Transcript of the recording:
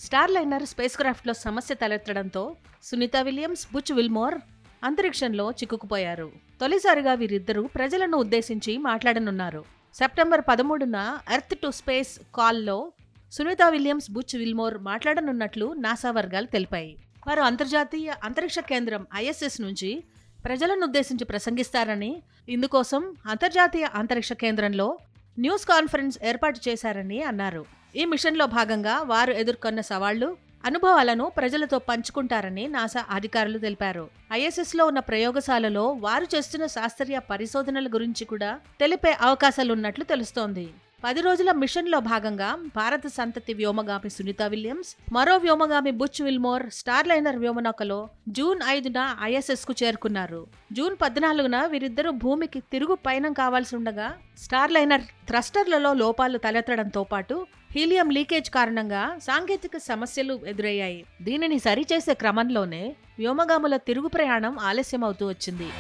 Star liner space క్రాఫ్ట్లో సమస్య తలెత్తడంతో సునీత విలియమ్స్, బుచ్ విల్మోర్ అంతరిక్షంలో చిక్కుకుపోయారు. తొలిసారిగా వీరిద్దరూ ప్రజలను ఉద్దేశించి మాట్లాడనున్నారు. సెప్టెంబర్ 13న ఎర్త్ టు స్పేస్ కాల్లో సునీత విలియమ్స్, బుచ్ విల్మోర్ మాట్లాడనున్నట్లు నాసా వర్గాలు తెలిపాయి. వారు అంతర్జాతీయ అంతరిక్ష కేంద్రం ISS నుంచి ప్రజలను ఉద్దేశించి ప్రసంగిస్తారని, ఇందుకోసం అంతర్జాతీయ అంతరిక్ష కేంద్రంలో న్యూస్ కాన్ఫరెన్స్ ఏర్పాటు చేశారని అన్నారు. ఈ మిషన్లో భాగంగా వారు ఎదుర్కొన్న సవాళ్లు, అనుభవాలను ప్రజలతో పంచుకుంటారని నాసా అధికారులు తెలిపారు. ISSలో ఉన్న ప్రయోగశాలలో వారు చేస్తున్న శాస్త్రీయ పరిశోధనల గురించి కూడా తెలిపే అవకాశాలున్నట్లు తెలుస్తోంది. 10 రోజుల మిషన్లో భాగంగా భారత సంతతి వ్యోమగామి సునీత విలియమ్స్, మరో వ్యోమగామి బుచ్ విల్మోర్ స్టార్ లైనర్ వ్యోమనౌకలో జూన్ 5న ISSకు చేరుకున్నారు. జూన్ 14న వీరిద్దరూ భూమికి తిరుగు పయనం కావాల్సి ఉండగా స్టార్ లైనర్ థ్రస్టర్లలో లోపాలు తలెత్తడంతో పాటు హీలియం లీకేజ్ కారణంగా సాంకేతిక సమస్యలు ఎదురయ్యాయి. దీనిని సరిచేసే క్రమంలోనే వ్యోమగాముల తిరుగు ప్రయాణం ఆలస్యమవుతూ వచ్చింది.